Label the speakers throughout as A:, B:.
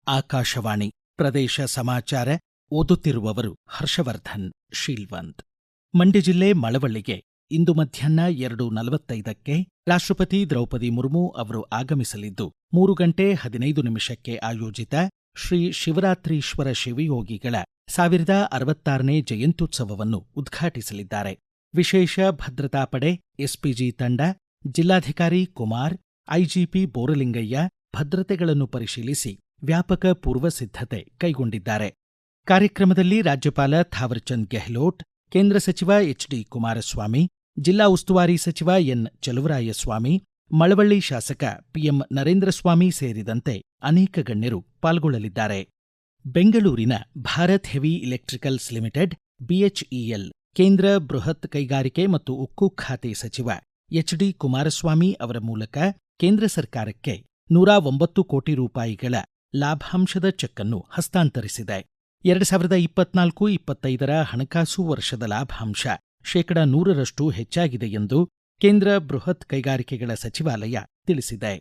A: ಆಕಾಶವಾಣಿ ಪ್ರದೇಶ ಸಮಾಚಾರ ಓದುತ್ತಿರುವವರು ಹರ್ಷವರ್ಧನ್ ಶೀಲ್ವಂತ್. ಮಂಡ್ಯ ಜಿಲ್ಲೆ ಮಳವಳ್ಳಿಗೆ ಇಂದು ಮಧ್ಯಾಹ್ನ 2:45ಕ್ಕೆ ರಾಷ್ಟ್ರಪತಿ ದ್ರೌಪದಿ ಮುರ್ಮು ಅವರು ಆಗಮಿಸಲಿದ್ದು 3:15 ಆಯೋಜಿತ ಶ್ರೀ ಶಿವರಾತ್ರೀಶ್ವರ ಶಿವಯೋಗಿಗಳ 1066ನೇ ಜಯಂತ್ಯುತ್ಸವವನ್ನು ಉದ್ಘಾಟಿಸಲಿದ್ದಾರೆ. ವಿಶೇಷ ಭದ್ರತಾ ಪಡೆ ಎಸ್ಪಿಜಿ ತಂಡ, ಜಿಲ್ಲಾಧಿಕಾರಿ ಕುಮಾರ್, ಐಜಿಪಿ ಬೋರಲಿಂಗಯ್ಯ ಭದ್ರತೆಗಳನ್ನು ಪರಿಶೀಲಿಸಿ ವ್ಯಾಪಕ ಪೂರ್ವ ಸಿದ್ಧತೆ ಕೈಗೊಂಡಿದ್ದಾರೆ. ಕಾರ್ಯಕ್ರಮದಲ್ಲಿ ರಾಜ್ಯಪಾಲ ಥಾವರ್ಚಂದ್ ಗೆಹ್ಲೋಟ್, ಕೇಂದ್ರ ಸಚಿವ ಎಚ್ಡಿ ಕುಮಾರಸ್ವಾಮಿ, ಜಿಲ್ಲಾ ಉಸ್ತುವಾರಿ ಸಚಿವ ಎನ್ ಚಲುವರಾಯಸ್ವಾಮಿ, ಮಳವಳ್ಳಿ ಶಾಸಕ ಪಿಎಂ ನರೇಂದ್ರಸ್ವಾಮಿ ಸೇರಿದಂತೆ ಅನೇಕ ಗಣ್ಯರು ಪಾಲ್ಗೊಳ್ಳಲಿದ್ದಾರೆ. ಬೆಂಗಳೂರಿನ Bharat heavy electricals limited BHEL ಕೇಂದ್ರ ಬೃಹತ್ ಕೈಗಾರಿಕೆ ಮತ್ತು ಉಕ್ಕು ಖಾತೆ ಸಚಿವ ಎಚ್ಡಿ ಕುಮಾರಸ್ವಾಮಿ ಅವರ ಮೂಲಕ ಕೇಂದ್ರ ಸರ್ಕಾರಕ್ಕೆ 109 ಕೋಟಿ ರೂಪಾಯಿಗಳ ಲಾಭಾಂಶದ ಚೆಕ್ ಅನ್ನು ಹಸ್ತಾಂತರಿಸಿದೆ. 2024-25ರ ಹಣಕಾಸು ವರ್ಷದ ಲಾಭಾಂಶ 100% ಹೆಚ್ಚಾಗಿದೆ ಎಂದು ಕೇಂದ್ರ ಬೃಹತ್ ಕೈಗಾರಿಕೆಗಳ ಸಚಿವಾಲಯ ತಿಳಿಸಿದೆ.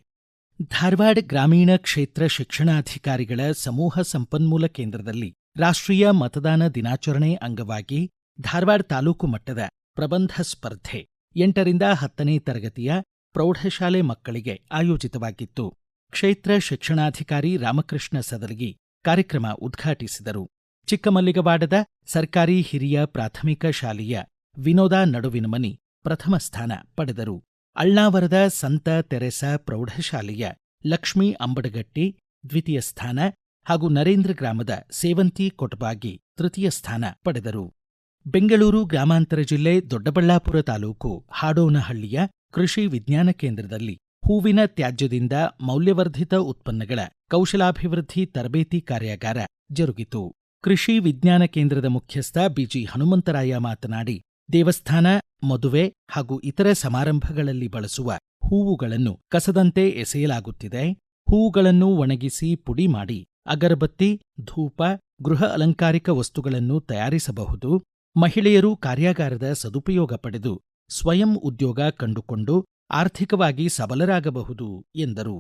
A: ಧಾರವಾಡ ಗ್ರಾಮೀಣ ಕ್ಷೇತ್ರ ಶಿಕ್ಷಣಾಧಿಕಾರಿಗಳ ಸಮೂಹ ಸಂಪನ್ಮೂಲ ಕೇಂದ್ರದಲ್ಲಿ ರಾಷ್ಟ್ರೀಯ ಮತದಾನ ದಿನಾಚರಣೆ ಅಂಗವಾಗಿ ಧಾರವಾಡ ತಾಲೂಕು ಮಟ್ಟದ ಪ್ರಬಂಧ ಸ್ಪರ್ಧೆ 8ರಿಂದ 10ನೇ ತರಗತಿಯ ಪ್ರೌಢಶಾಲೆ ಮಕ್ಕಳಿಗೆ ಆಯೋಜಿತವಾಗಿತ್ತು. ಕ್ಷೇತ್ರ ಶಿಕ್ಷಣಾಧಿಕಾರಿ ರಾಮಕೃಷ್ಣ ಸದಲಗಿ ಕಾರ್ಯಕ್ರಮ ಉದ್ಘಾಟಿಸಿದರು. ಚಿಕ್ಕಮಲ್ಲಿಗವಾಡದ ಸರ್ಕಾರಿ ಹಿರಿಯ ಪ್ರಾಥಮಿಕ ಶಾಲೆಯ ವಿನೋದ ನಡುವಿನಮನಿ ಪ್ರಥಮ ಸ್ಥಾನ ಪಡೆದರು. ಅಳ್ನಾವರದ ಸಂತ ತೆರೆಸಾ ಪ್ರೌಢಶಾಲೆಯ ಲಕ್ಷ್ಮೀ ಅಂಬಡಗಟ್ಟಿ ದ್ವಿತೀಯ ಸ್ಥಾನ ಹಾಗೂ ನರೇಂದ್ರ ಗ್ರಾಮದ ಸೇವಂತಿ ಕೊಟಬಾಗಿ ತೃತೀಯ ಸ್ಥಾನ ಪಡೆದರು. ಬೆಂಗಳೂರು ಗ್ರಾಮಾಂತರ ಜಿಲ್ಲೆ ದೊಡ್ಡಬಳ್ಳಾಪುರ ತಾಲೂಕು ಹಾಡೋನಹಳ್ಳಿಯ ಕೃಷಿ ವಿಜ್ಞಾನ ಕೇಂದ್ರದಲ್ಲಿ ಹೂವಿನ ತ್ಯಾಜ್ಯದಿಂದ ಮೌಲ್ಯವರ್ಧಿತ ಉತ್ಪನ್ನಗಳ ಕೌಶಲಾಭಿವೃದ್ಧಿ ತರಬೇತಿ ಕಾರ್ಯಾಗಾರ ಜರುಗಿತು. ಕೃಷಿ ವಿಜ್ಞಾನ ಕೇಂದ್ರದ ಮುಖ್ಯಸ್ಥ ಬಿಜಿ ಹನುಮಂತರಾಯ ಮಾತನಾಡಿ, ದೇವಸ್ಥಾನ, ಮದುವೆ ಹಾಗೂ ಇತರ ಸಮಾರಂಭಗಳಲ್ಲಿ ಬಳಸುವ ಹೂವುಗಳನ್ನು ಕಸದಂತೆ ಎಸೆಯಲಾಗುತ್ತಿದೆ. ಹೂವುಗಳನ್ನು ಒಣಗಿಸಿ ಪುಡಿ ಮಾಡಿ ಅಗರಬತ್ತಿ, ಧೂಪ, ಗೃಹ ಅಲಂಕಾರಿಕ ವಸ್ತುಗಳನ್ನು ತಯಾರಿಸಬಹುದು. ಮಹಿಳೆಯರು ಕಾರ್ಯಾಗಾರದ ಸದುಪಯೋಗ ಪಡೆದು ಸ್ವಯಂ ಉದ್ಯೋಗ ಕಂಡುಕೊಂಡು ಆರ್ಥಿಕವಾಗಿ ಸಬಲರಾಗಬಹುದು ಎಂದರು.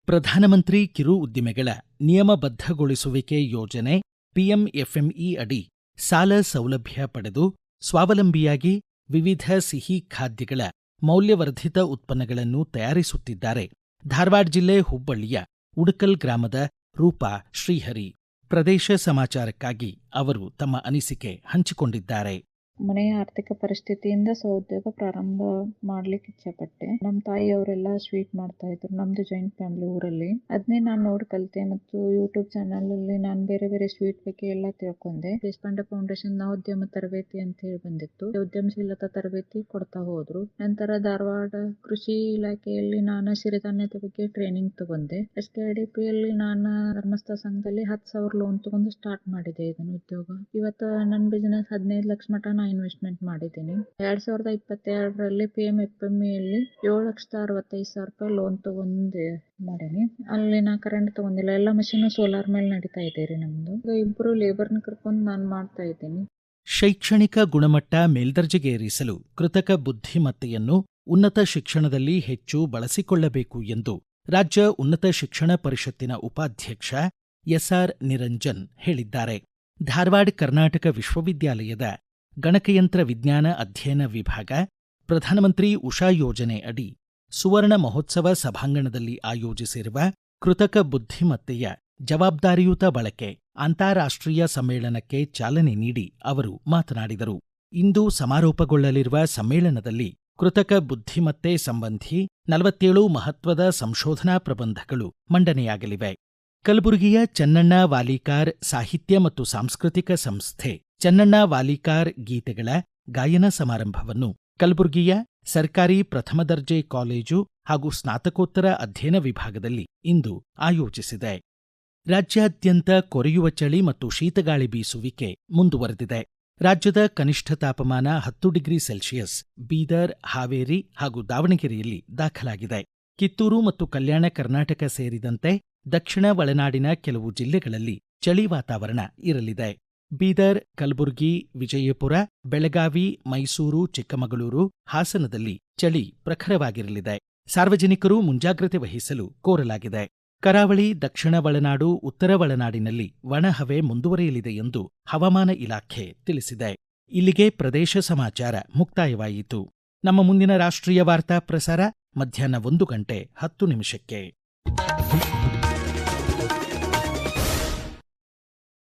A: ಪ್ರಧಾನಮಂತ್ರಿ ಕಿರು ಉದ್ದಿಮೆಗಳ ನಿಯಮಬದ್ಧಗೊಳಿಸುವಿಕೆ ಯೋಜನೆ ಪಿಎಂಎಫ್ಎಂಇ ಅಡಿ ಸಾಲ ಸೌಲಭ್ಯ ಪಡೆದು ಸ್ವಾವಲಂಬಿಯಾಗಿ ವಿವಿಧ ಸಿಹಿ ಖಾದ್ಯಗಳ ಮೌಲ್ಯವರ್ಧಿತ ಉತ್ಪನ್ನಗಳನ್ನು ತಯಾರಿಸುತ್ತಿದ್ದಾರೆ ಧಾರವಾಡ ಜಿಲ್ಲೆ ಹುಬ್ಬಳ್ಳಿಯ ಉಡಕಲ್ ಗ್ರಾಮದ ರೂಪಾ ಶ್ರೀಹರಿ. ಪ್ರದೇಶ ಸಮಾಚಾರಕ್ಕಾಗಿ ಅವರು ತಮ್ಮ ಅನಿಸಿಕೆ ಹಂಚಿಕೊಂಡಿದ್ದಾರೆ.
B: ಮನೆಯ ಆರ್ಥಿಕ ಪರಿಸ್ಥಿತಿಯಿಂದ ಸ್ವಉದ್ಯೋಗ ಪ್ರಾರಂಭ ಮಾಡ್ಲಿಕ್ಕೆ ಇಚ್ಛೆಪಟ್ಟೆ. ನಮ್ಮ ತಾಯಿಯವರೆಲ್ಲ ಸ್ವೀಟ್ ಮಾಡ್ತಾ ಇದ್ರು. ನಮ್ದು ಜಾಯಿಂಟ್ ಫ್ಯಾಮಿಲಿ ಊರಲ್ಲಿ. ಅದನ್ನೇ ನಾನು ನೋಡಿ ಕಲಿತೆ ಮತ್ತು ಯೂಟ್ಯೂಬ್ ಚಾನಲ್ ಅಲ್ಲಿ ನಾನು ಬೇರೆ ಬೇರೆ ಸ್ವೀಟ್ ಬಗ್ಗೆ ಎಲ್ಲ ತಿಳ್ಕೊಂಡೆ. ದೇಶಪಾಂಡೆ ಫೌಂಡೇಶನ್ ಉದ್ಯಮ ತರಬೇತಿ ಅಂತ ಹೇಳಿ ಬಂದಿತ್ತು. ಉದ್ಯಮಶೀಲತಾ ತರಬೇತಿ ಕೊಡ್ತಾ ಹೋದ್ರು. ನಂತರ ಧಾರವಾಡ ಕೃಷಿ ಇಲಾಖೆಯಲ್ಲಿ ನಾನು ಸಿರಿಧಾನ್ಯದ ಬಗ್ಗೆ ಟ್ರೈನಿಂಗ್ ತಗೊಂಡೆ. SKIDPಯಲ್ಲಿ ನಾನು ಧರ್ಮಸ್ಥಳ ಸಂಘದಲ್ಲಿ 10,000 ಲೋನ್ ತಗೊಂಡು ಸ್ಟಾರ್ಟ್ ಮಾಡಿದೆ ಇದನ್ನ ಉದ್ಯೋಗ. ಇವತ್ತು ನನ್ನ ಬಿಸಿನೆಸ್ 15 ಲಕ್ಷ ಮಟ ಇನ್ವೆಸ್ಟ್ಮೆಂಟ್ ಮಾಡಿದ್ದೀನಿ. 2022ರಲ್ಲಿ PMFMEಯಲ್ಲಿ 7,65,000 ರೂಪಾಯಿ ಲೋನ್ ತಗೊಂಡು ಮಾಡೀನಿ. ಅಲ್ಲಿ ನಾ ಕರೆಂಟ್ ತಗೊಂಡಿಲ್ಲ, ಎಲ್ಲ ಮಷೀನ್ ಸೋಲಾರ್ ಮೇಲೆ ನಡೀತಾ ಇದೆ ರೀ ನಮ್ದು. 2 ಲೇಬರ್ನ ಕರ್ಕೊಂಡು ನಾನು ಮಾಡ್ತಾ ಇದ್ದೀನಿ.
A: ಶೈಕ್ಷಣಿಕ ಗುಣಮಟ್ಟ ಮೇಲ್ದರ್ಜೆಗೇರಿಸಲು ಕೃತಕ ಬುದ್ಧಿಮತ್ತೆಯನ್ನು ಉನ್ನತ ಶಿಕ್ಷಣದಲ್ಲಿ ಹೆಚ್ಚು ಬಳಸಿಕೊಳ್ಳಬೇಕು ಎಂದು ರಾಜ್ಯ ಉನ್ನತ ಶಿಕ್ಷಣ ಪರಿಷತ್ತಿನ ಉಪಾಧ್ಯಕ್ಷ ಎಸ್ಆರ್ ನಿರಂಜನ್ ಹೇಳಿದ್ದಾರೆ. ಧಾರವಾಡ ಕರ್ನಾಟಕ ವಿಶ್ವವಿದ್ಯಾಲಯದ ಗಣಕಯಂತ್ರ ವಿಜ್ಞಾನ ಅಧ್ಯಯನ ವಿಭಾಗ ಪ್ರಧಾನಮಂತ್ರಿ ಉಷಾ ಯೋಜನೆ ಅಡಿ ಸುವರ್ಣ ಮಹೋತ್ಸವ ಸಭಾಂಗಣದಲ್ಲಿ ಆಯೋಜಿಸಿರುವ ಕೃತಕ ಬುದ್ಧಿಮತ್ತೆಯ ಜವಾಬ್ದಾರಿಯುತ ಬಳಕೆ ಅಂತಾರಾಷ್ಟ್ರೀಯ ಸಮ್ಮೇಳನಕ್ಕೆ ಚಾಲನೆ ನೀಡಿ ಅವರು ಮಾತನಾಡಿದರು. ಇಂದು ಸಮಾರೋಪಗೊಳ್ಳಲಿರುವ ಸಮ್ಮೇಳನದಲ್ಲಿ ಕೃತಕ ಬುದ್ಧಿಮತ್ತೆ ಸಂಬಂಧಿ 47 ಮಹತ್ವದ ಸಂಶೋಧನಾ ಪ್ರಬಂಧಗಳು ಮಂಡನೆಯಾಗಲಿವೆ. ಕಲಬುರಗಿಯ ಚನ್ನಣ್ಣ ವಾಲಿಕಾರ್ ಸಾಹಿತ್ಯ ಮತ್ತು ಸಾಂಸ್ಕೃತಿಕ ಸಂಸ್ಥೆ ಚನ್ನಣ್ಣ ವಾಲಿಕಾರ್ ಗೀತೆಗಳ ಗಾಯನ ಸಮಾರಂಭವನ್ನು ಕಲಬುರಗಿಯ ಸರ್ಕಾರಿ ಪ್ರಥಮ ದರ್ಜೆ ಕಾಲೇಜು ಹಾಗೂ ಸ್ನಾತಕೋತ್ತರ ಅಧ್ಯಯನ ವಿಭಾಗದಲ್ಲಿ ಇಂದು ಆಯೋಜಿಸಿದೆ. ರಾಜ್ಯಾದ್ಯಂತ ಕೊರೆಯುವ ಚಳಿ ಮತ್ತು ಶೀತಗಾಳಿ ಬೀಸುವಿಕೆ ಮುಂದುವರೆದಿದೆ. ರಾಜ್ಯದ ಕನಿಷ್ಠ ತಾಪಮಾನ 10 ಡಿಗ್ರಿ ಸೆಲ್ಸಿಯಸ್ ಬೀದರ್, ಹಾವೇರಿ ಹಾಗೂ ದಾವಣಗೆರೆಯಲ್ಲಿ ದಾಖಲಾಗಿದೆ. ಕಿತ್ತೂರು ಮತ್ತು ಕಲ್ಯಾಣ ಕರ್ನಾಟಕ ಸೇರಿದಂತೆ ದಕ್ಷಿಣ ಒಳನಾಡಿನ ಕೆಲವು ಜಿಲ್ಲೆಗಳಲ್ಲಿ ಚಳಿ ವಾತಾವರಣ ಇರಲಿದೆ. ಬೀದರ್, ಕಲಬುರಗಿ, ವಿಜಯಪುರ, ಬೆಳಗಾವಿ, ಮೈಸೂರು, ಚಿಕ್ಕಮಗಳೂರು, ಹಾಸನದಲ್ಲಿ ಚಳಿ ಪ್ರಖರವಾಗಿರಲಿದೆ. ಸಾರ್ವಜನಿಕರು ಮುಂಜಾಗ್ರತೆ ವಹಿಸಲು ಕೋರಲಾಗಿದೆ. ಕರಾವಳಿ, ದಕ್ಷಿಣ ಒಳನಾಡು, ಉತ್ತರ ಒಳನಾಡಿನಲ್ಲಿ ಒಣಹವೆ ಮುಂದುವರಿಯಲಿದೆ ಎಂದು ಹವಾಮಾನ ಇಲಾಖೆ ತಿಳಿಸಿದೆ. ಇಲ್ಲಿಗೆ ಪ್ರದೇಶ ಸಮಾಚಾರ ಮುಕ್ತಾಯವಾಯಿತು. ನಮ್ಮ ಮುಂದಿನ ರಾಷ್ಟ್ರೀಯ ವಾರ್ತಾ ಪ್ರಸಾರ ಮಧ್ಯಾಹ್ನ 1:10 ನಿಮಿಷಕ್ಕೆ.